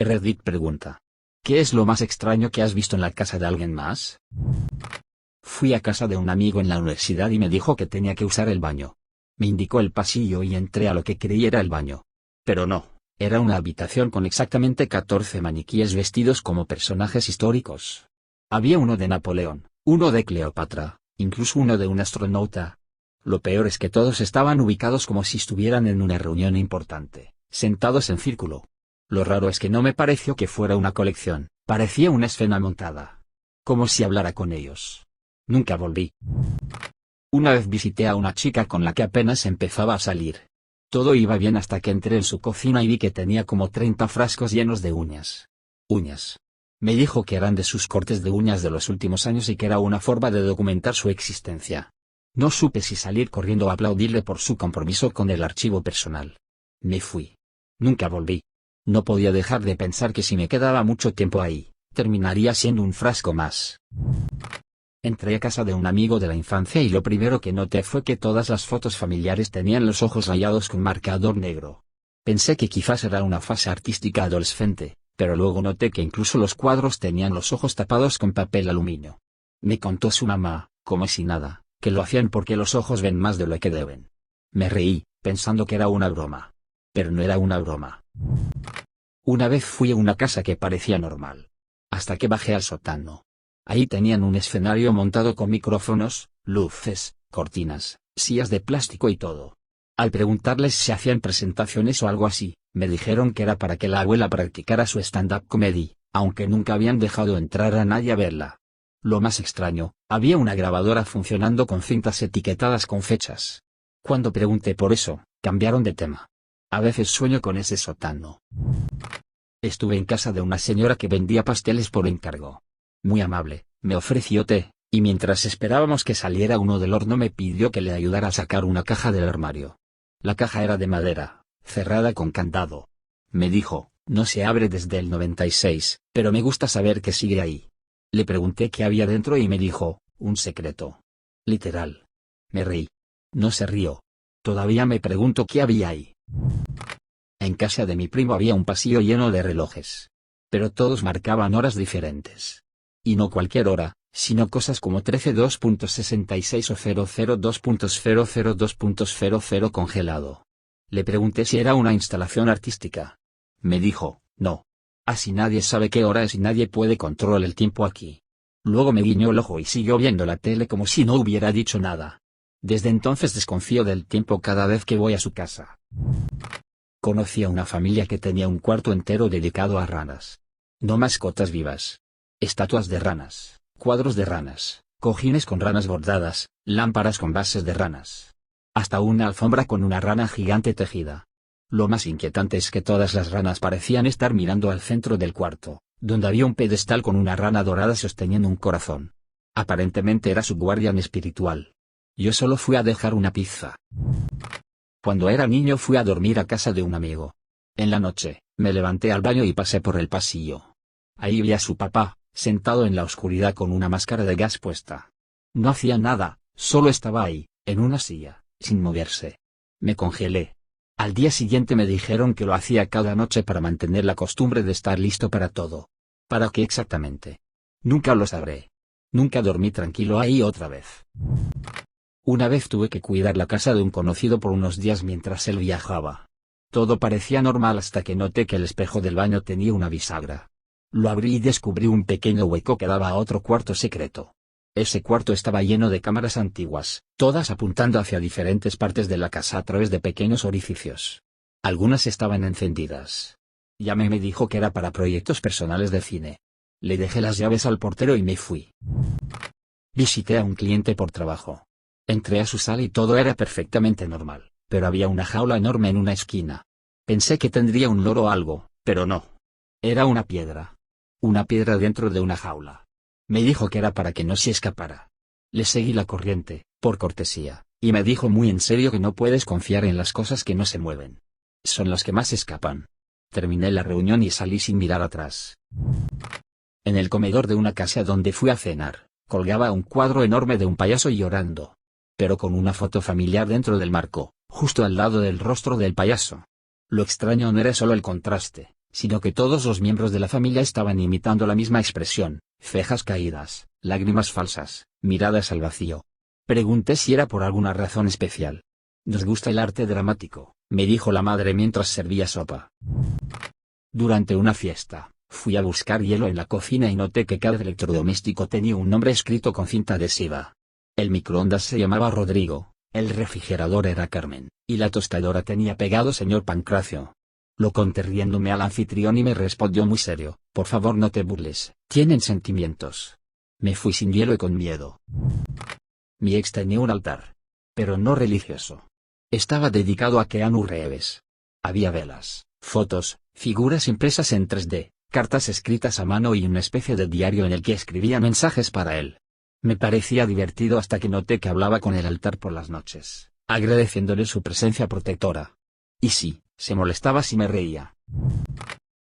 Reddit pregunta: ¿qué es lo más extraño que has visto en la casa de alguien más? Fui a casa de un amigo en la universidad y me dijo que tenía que usar el baño. Me indicó el pasillo y entré a lo que creí era el baño. Pero no, era una habitación con exactamente 14 maniquíes vestidos como personajes históricos. Había uno de Napoleón, uno de Cleopatra, incluso uno de un astronauta. Lo peor es que todos estaban ubicados como si estuvieran en una reunión importante, sentados en círculo. Lo raro es que no me pareció que fuera una colección, parecía una escena montada. Como si hablara con ellos. Nunca volví. Una vez visité a una chica con la que apenas empezaba a salir. Todo iba bien hasta que entré en su cocina y vi que tenía como 30 frascos llenos de uñas. Uñas. Me dijo que eran de sus cortes de uñas de los últimos años y que era una forma de documentar su existencia. No supe si salir corriendo o aplaudirle por su compromiso con el archivo personal. Me fui. Nunca volví. No podía dejar de pensar que si me quedaba mucho tiempo ahí, terminaría siendo un frasco más. Entré a casa de un amigo de la infancia y lo primero que noté fue que todas las fotos familiares tenían los ojos rayados con marcador negro. Pensé que quizás era una fase artística adolescente, pero luego noté que incluso los cuadros tenían los ojos tapados con papel aluminio. Me contó su mamá, como si nada, que lo hacían porque los ojos ven más de lo que deben. Me reí, pensando que era una broma. Pero no era una broma. Una vez fui a una casa que parecía normal. Hasta que bajé al sótano. Ahí tenían un escenario montado con micrófonos, luces, cortinas, sillas de plástico y todo. Al preguntarles si hacían presentaciones o algo así, me dijeron que era para que la abuela practicara su stand-up comedy, aunque nunca habían dejado entrar a nadie a verla. Lo más extraño, había una grabadora funcionando con cintas etiquetadas con fechas. Cuando pregunté por eso, cambiaron de tema. A veces sueño con ese sótano. Estuve en casa de una señora que vendía pasteles por encargo. Muy amable, me ofreció té, y mientras esperábamos que saliera uno del horno me pidió que le ayudara a sacar una caja del armario. La caja era de madera, cerrada con candado. Me dijo: no se abre desde el 96, pero me gusta saber que sigue ahí. Le pregunté qué había dentro y me dijo: un secreto. Literal. Me reí. No se rió. Todavía me pregunto qué había ahí. En casa de mi primo había un pasillo lleno de relojes. Pero todos marcaban horas diferentes. Y no cualquier hora, sino cosas como 13:2.66 o 002.002.00 congelado. Le pregunté si era una instalación artística. Me dijo: no. Así nadie sabe qué hora es y nadie puede controlar el tiempo aquí. Luego me guiñó el ojo y siguió viendo la tele como si no hubiera dicho nada. Desde entonces desconfío del tiempo cada vez que voy a su casa. Conocí a una familia que tenía un cuarto entero dedicado a ranas. No mascotas vivas. Estatuas de ranas, cuadros de ranas, cojines con ranas bordadas, lámparas con bases de ranas. Hasta una alfombra con una rana gigante tejida. Lo más inquietante es que todas las ranas parecían estar mirando al centro del cuarto, donde había un pedestal con una rana dorada sosteniendo un corazón. Aparentemente era su guardián espiritual. Yo solo fui a dejar una pizza. Cuando era niño fui a dormir a casa de un amigo. En la noche, me levanté al baño y pasé por el pasillo. Ahí vi a su papá, sentado en la oscuridad con una máscara de gas puesta. No hacía nada, solo estaba ahí, en una silla, sin moverse. Me congelé. Al día siguiente me dijeron que lo hacía cada noche para mantener la costumbre de estar listo para todo. ¿Para qué exactamente? Nunca lo sabré. Nunca dormí tranquilo ahí otra vez. Una vez tuve que cuidar la casa de un conocido por unos días mientras él viajaba. Todo parecía normal hasta que noté que el espejo del baño tenía una bisagra. Lo abrí y descubrí un pequeño hueco que daba a otro cuarto secreto. Ese cuarto estaba lleno de cámaras antiguas, todas apuntando hacia diferentes partes de la casa a través de pequeños orificios. Algunas estaban encendidas. Llamé y me dijo que era para proyectos personales de cine. Le dejé las llaves al portero y me fui. Visité a un cliente por trabajo. Entré a su sala y todo era perfectamente normal, pero había una jaula enorme en una esquina. Pensé que tendría un loro o algo, pero no. Era una piedra. Una piedra dentro de una jaula. Me dijo que era para que no se escapara. Le seguí la corriente, por cortesía, y me dijo muy en serio que no puedes confiar en las cosas que no se mueven. Son las que más escapan. Terminé la reunión y salí sin mirar atrás. En el comedor de una casa donde fui a cenar, colgaba un cuadro enorme de un payaso llorando. Pero con una foto familiar dentro del marco, justo al lado del rostro del payaso. Lo extraño no era solo el contraste, sino que todos los miembros de la familia estaban imitando la misma expresión, cejas caídas, lágrimas falsas, miradas al vacío. Pregunté si era por alguna razón especial. «Nos gusta el arte dramático», me dijo la madre mientras servía sopa. Durante una fiesta, fui a buscar hielo en la cocina y noté que cada electrodoméstico tenía un nombre escrito con cinta adhesiva. El microondas se llamaba Rodrigo, el refrigerador era Carmen, y la tostadora tenía pegado señor Pancracio. Lo conté riéndome al anfitrión y me respondió muy serio: «Por favor no te burles, tienen sentimientos». Me fui sin hielo y con miedo. Mi ex tenía un altar. Pero no religioso. Estaba dedicado a Keanu Reeves. Había velas, fotos, figuras impresas en 3D, cartas escritas a mano y una especie de diario en el que escribía mensajes para él. Me parecía divertido hasta que noté que hablaba con el altar por las noches, agradeciéndole su presencia protectora. Y sí, se molestaba si me reía.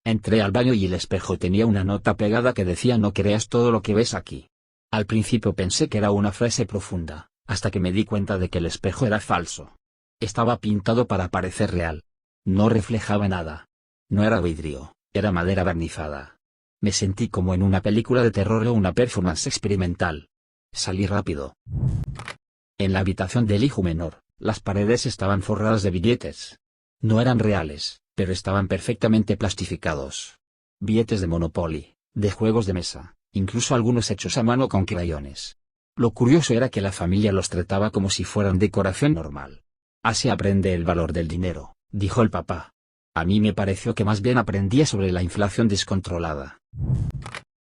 Entré al baño y el espejo tenía una nota pegada que decía: «No creas todo lo que ves aquí». Al principio pensé que era una frase profunda, hasta que me di cuenta de que el espejo era falso. Estaba pintado para parecer real. No reflejaba nada. No era vidrio, era madera barnizada. Me sentí como en una película de terror o una performance experimental. Salí rápido. En la habitación del hijo menor, las paredes estaban forradas de billetes. No eran reales, pero estaban perfectamente plastificados. Billetes de Monopoly, de juegos de mesa, incluso algunos hechos a mano con crayones. Lo curioso era que la familia los trataba como si fueran decoración normal. «Así aprende el valor del dinero», dijo el papá. A mí me pareció que más bien aprendía sobre la inflación descontrolada.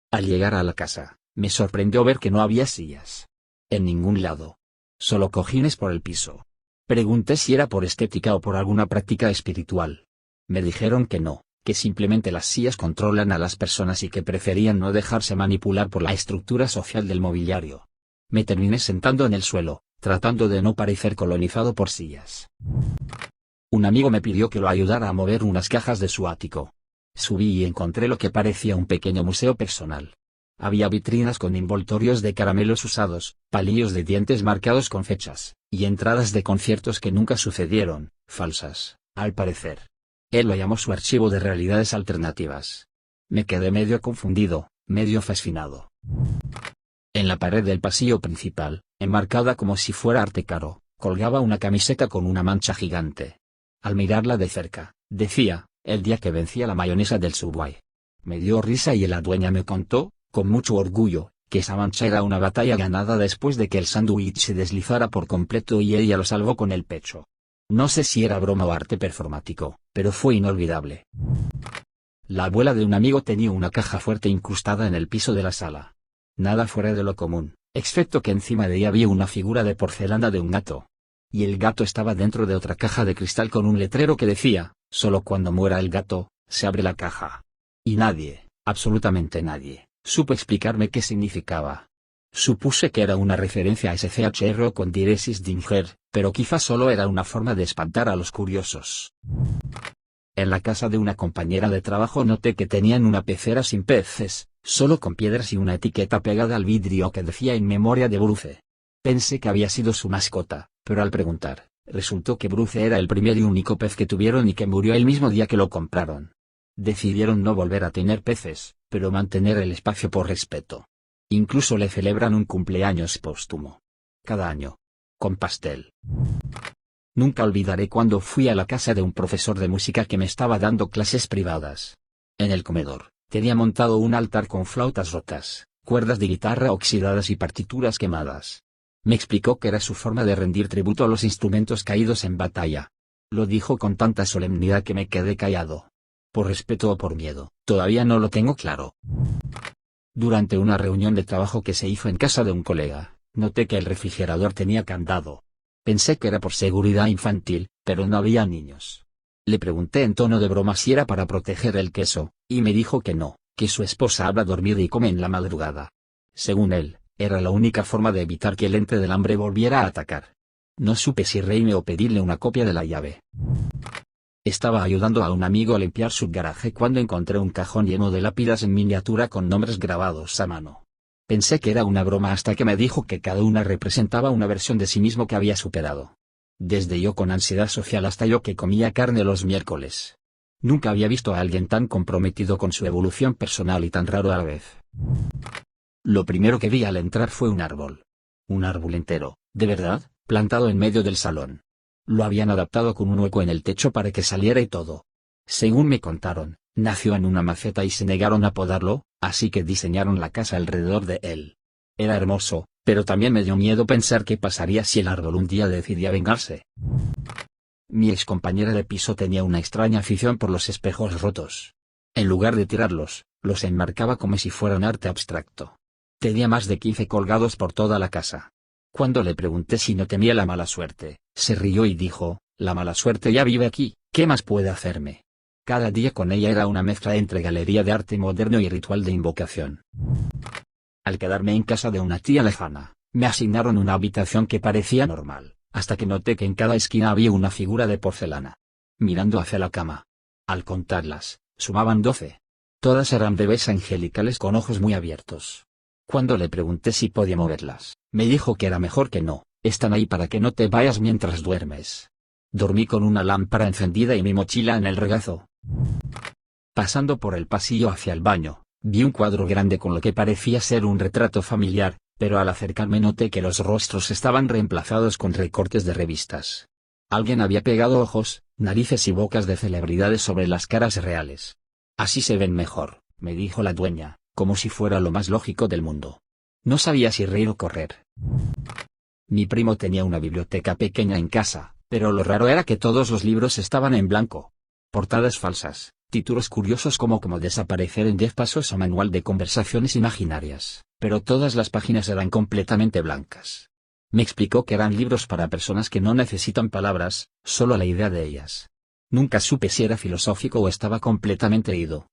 Al llegar a la casa, me sorprendió ver que no había sillas. En ningún lado. Solo cojines por el piso. Pregunté si era por estética o por alguna práctica espiritual. Me dijeron que no, que simplemente las sillas controlan a las personas y que preferían no dejarse manipular por la estructura social del mobiliario. Me terminé sentando en el suelo, tratando de no parecer colonizado por sillas. Un amigo me pidió que lo ayudara a mover unas cajas de su ático. Subí y encontré lo que parecía un pequeño museo personal. Había vitrinas con envoltorios de caramelos usados, palillos de dientes marcados con fechas, y entradas de conciertos que nunca sucedieron, falsas, al parecer. Él lo llamó su archivo de realidades alternativas. Me quedé medio confundido, medio fascinado. En la pared del pasillo principal, enmarcada como si fuera arte caro, colgaba una camiseta con una mancha gigante. Al mirarla de cerca, decía: «El día que vencí a la mayonesa del Subway». Me dio risa y la dueña me contó, con mucho orgullo, que esa mancha era una batalla ganada después de que el sándwich se deslizara por completo y ella lo salvó con el pecho. No sé si era broma o arte performático, pero fue inolvidable. La abuela de un amigo tenía una caja fuerte incrustada en el piso de la sala. Nada fuera de lo común, excepto que encima de ella había una figura de porcelana de un gato. Y el gato estaba dentro de otra caja de cristal con un letrero que decía: «Solo cuando muera el gato, se abre la caja». Y nadie, absolutamente nadie, supo explicarme qué significaba. Supuse que era una referencia a SCHR con diéresis Dinger, pero quizás solo era una forma de espantar a los curiosos. En la casa de una compañera de trabajo noté que tenían una pecera sin peces, solo con piedras y una etiqueta pegada al vidrio que decía «En memoria de Bruce». Pensé que había sido su mascota, pero al preguntar, resultó que Bruce era el primer y único pez que tuvieron y que murió el mismo día que lo compraron. Decidieron no volver a tener peces, pero mantener el espacio por respeto. Incluso le celebran un cumpleaños póstumo. Cada año. Con pastel. Nunca olvidaré cuando fui a la casa de un profesor de música que me estaba dando clases privadas. En el comedor, tenía montado un altar con flautas rotas, cuerdas de guitarra oxidadas y partituras quemadas. Me explicó que era su forma de rendir tributo a los instrumentos caídos en batalla. Lo dijo con tanta solemnidad que me quedé callado. Por respeto o por miedo, todavía no lo tengo claro. Durante una reunión de trabajo que se hizo en casa de un colega, noté que el refrigerador tenía candado. Pensé que era por seguridad infantil, pero no había niños. Le pregunté en tono de broma si era para proteger el queso, y me dijo que no, que su esposa habla dormida y come en la madrugada. Según él, era la única forma de evitar que el ente del hambre volviera a atacar. No supe si reírme o pedirle una copia de la llave. Estaba ayudando a un amigo a limpiar su garaje cuando encontré un cajón lleno de lápidas en miniatura con nombres grabados a mano. Pensé que era una broma hasta que me dijo que cada una representaba una versión de sí mismo que había superado. Desde yo con ansiedad social hasta yo que comía carne los miércoles. Nunca había visto a alguien tan comprometido con su evolución personal y tan raro a la vez. Lo primero que vi al entrar fue un árbol. Un árbol entero, de verdad, plantado en medio del salón. Lo habían adaptado con un hueco en el techo para que saliera y todo. Según me contaron, nació en una maceta y se negaron a podarlo, así que diseñaron la casa alrededor de él. Era hermoso, pero también me dio miedo pensar qué pasaría si el árbol un día decidía vengarse. Mi excompañera de piso tenía una extraña afición por los espejos rotos. En lugar de tirarlos, los enmarcaba como si fueran arte abstracto. Tenía más de 15 colgados por toda la casa. Cuando le pregunté si no temía la mala suerte, se rió y dijo, «La mala suerte ya vive aquí, ¿qué más puede hacerme?». Cada día con ella era una mezcla entre galería de arte moderno y ritual de invocación. Al quedarme en casa de una tía lejana, me asignaron una habitación que parecía normal, hasta que noté que en cada esquina había una figura de porcelana, mirando hacia la cama. Al contarlas, sumaban 12. Todas eran bebés angelicales con ojos muy abiertos. Cuando le pregunté si podía moverlas, me dijo que era mejor que no, están ahí para que no te vayas mientras duermes. Dormí con una lámpara encendida y mi mochila en el regazo. Pasando por el pasillo hacia el baño, vi un cuadro grande con lo que parecía ser un retrato familiar, pero al acercarme noté que los rostros estaban reemplazados con recortes de revistas. Alguien había pegado ojos, narices y bocas de celebridades sobre las caras reales. «Así se ven mejor», me dijo la dueña, como si fuera lo más lógico del mundo. No sabía si reír o correr. Mi primo tenía una biblioteca pequeña en casa, pero lo raro era que todos los libros estaban en blanco. Portadas falsas, títulos curiosos como «Cómo desaparecer en 10 pasos» o «Manual de conversaciones imaginarias», pero todas las páginas eran completamente blancas. Me explicó que eran libros para personas que no necesitan palabras, solo la idea de ellas. Nunca supe si era filosófico o estaba completamente ido.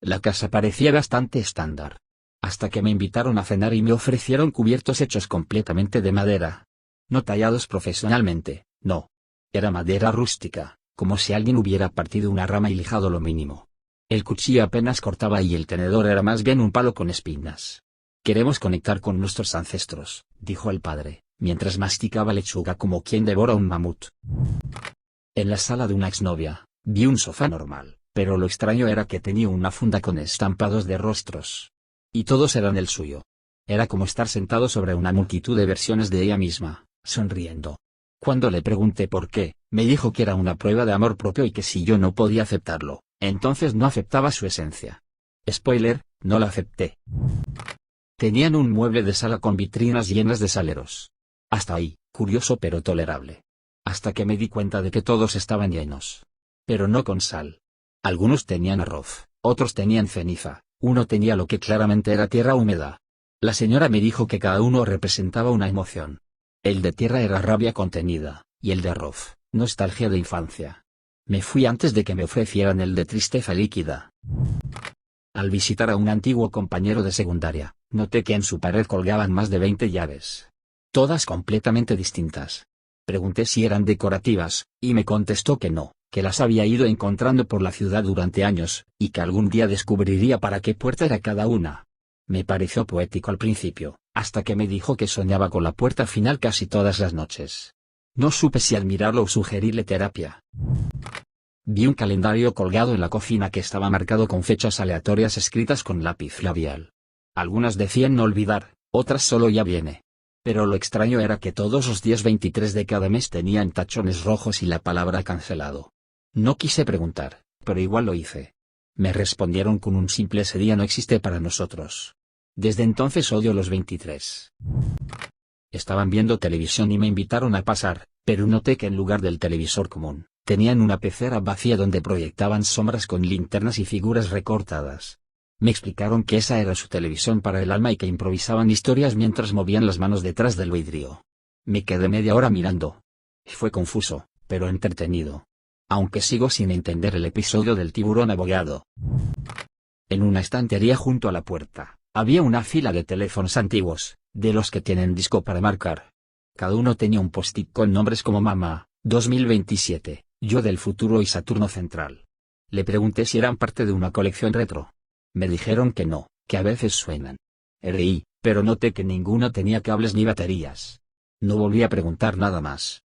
La casa parecía bastante estándar. Hasta que me invitaron a cenar y me ofrecieron cubiertos hechos completamente de madera. No tallados profesionalmente, no. Era madera rústica, como si alguien hubiera partido una rama y lijado lo mínimo. El cuchillo apenas cortaba y el tenedor era más bien un palo con espinas. «Queremos conectar con nuestros ancestros», dijo el padre, mientras masticaba lechuga como quien devora un mamut. En la sala de una exnovia, vi un sofá normal, pero lo extraño era que tenía una funda con estampados de rostros. Y todos eran el suyo. Era como estar sentado sobre una multitud de versiones de ella misma, sonriendo. Cuando le pregunté por qué, me dijo que era una prueba de amor propio y que si yo no podía aceptarlo, entonces no aceptaba su esencia. Spoiler, no la acepté. Tenían un mueble de sala con vitrinas llenas de saleros. Hasta ahí, curioso pero tolerable. Hasta que me di cuenta de que todos estaban llenos. Pero no con sal. Algunos tenían arroz, otros tenían ceniza, uno tenía lo que claramente era tierra húmeda. La señora me dijo que cada uno representaba una emoción. El de tierra era rabia contenida, y el de arroz, nostalgia de infancia. Me fui antes de que me ofrecieran el de tristeza líquida. Al visitar a un antiguo compañero de secundaria, noté que en su pared colgaban más de 20 llaves. Todas completamente distintas. Pregunté si eran decorativas, y me contestó que no, que las había ido encontrando por la ciudad durante años, y que algún día descubriría para qué puerta era cada una. Me pareció poético al principio, hasta que me dijo que soñaba con la puerta final casi todas las noches. No supe si admirarlo o sugerirle terapia. Vi un calendario colgado en la cocina que estaba marcado con fechas aleatorias escritas con lápiz labial. Algunas decían no olvidar, otras solo ya viene. Pero lo extraño era que todos los días 23 de cada mes tenían tachones rojos y la palabra cancelado. No quise preguntar, pero igual lo hice. Me respondieron con un simple «ese día no existe para nosotros». Desde entonces odio los 23. Estaban viendo televisión y me invitaron a pasar, pero noté que en lugar del televisor común, tenían una pecera vacía donde proyectaban sombras con linternas y figuras recortadas. Me explicaron que esa era su televisión para el alma y que improvisaban historias mientras movían las manos detrás del vidrio. Me quedé media hora mirando. Fue confuso, pero entretenido. Aunque sigo sin entender el episodio del tiburón abogado. En una estantería junto a la puerta, había una fila de teléfonos antiguos, de los que tienen disco para marcar. Cada uno tenía un post-it con nombres como Mamá, 2027, Yo del futuro y Saturno Central. Le pregunté si eran parte de una colección retro. Me dijeron que no, que a veces suenan. Reí, pero noté que ninguna tenía cables ni baterías. No volví a preguntar nada más.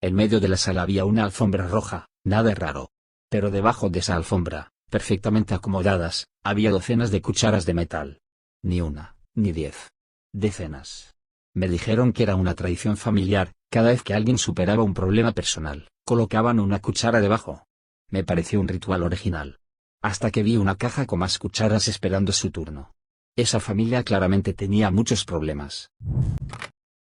En medio de la sala había una alfombra roja, nada raro. Pero debajo de esa alfombra, perfectamente acomodadas, había docenas de cucharas de metal. Ni una, ni 10. Decenas. Me dijeron que era una tradición familiar, cada vez que alguien superaba un problema personal, colocaban una cuchara debajo. Me pareció un ritual original. Hasta que vi una caja con más cucharas esperando su turno. Esa familia claramente tenía muchos problemas.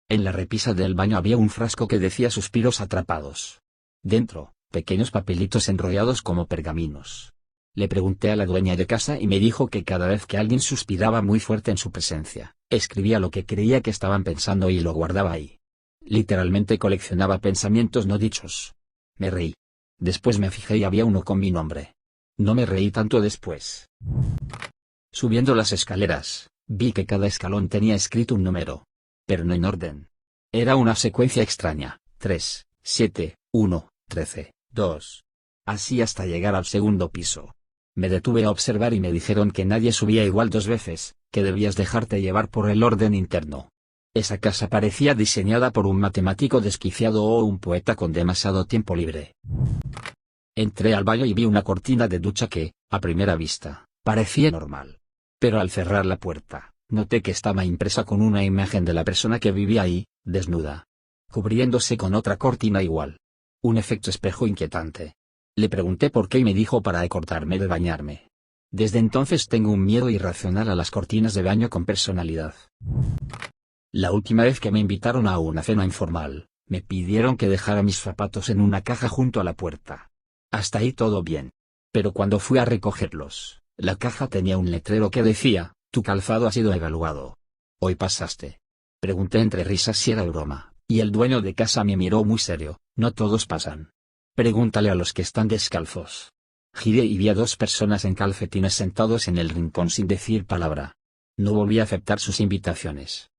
En la repisa del baño había un frasco que decía suspiros atrapados. Dentro, pequeños papelitos enrollados como pergaminos. Le pregunté a la dueña de casa y me dijo que cada vez que alguien suspiraba muy fuerte en su presencia, escribía lo que creía que estaban pensando y lo guardaba ahí. Literalmente coleccionaba pensamientos no dichos. Me reí. Después me fijé y había uno con mi nombre. No me reí tanto después. Subiendo las escaleras, vi que cada escalón tenía escrito un número. Pero no en orden. Era una secuencia extraña, 3, 7, 1, 13, 2. Así hasta llegar al segundo piso. Me detuve a observar y me dijeron que nadie subía igual 2 veces, que debías dejarte llevar por el orden interno. Esa casa parecía diseñada por un matemático desquiciado o un poeta con demasiado tiempo libre. Entré al baño y vi una cortina de ducha que, a primera vista, parecía normal. Pero al cerrar la puerta, noté que estaba impresa con una imagen de la persona que vivía ahí, desnuda, cubriéndose con otra cortina igual. Un efecto espejo inquietante. Le pregunté por qué y me dijo para acordarme de bañarme. Desde entonces tengo un miedo irracional a las cortinas de baño con personalidad. La última vez que me invitaron a una cena informal, me pidieron que dejara mis zapatos en una caja junto a la puerta. Hasta ahí todo bien. Pero cuando fui a recogerlos, la caja tenía un letrero que decía: tu calzado ha sido evaluado. Hoy pasaste. Pregunté entre risas si era broma, y el dueño de casa me miró muy serio: no todos pasan. Pregúntale a los que están descalzos. Giré y vi a 2 personas en calcetines sentados en el rincón sin decir palabra. No volví a aceptar sus invitaciones.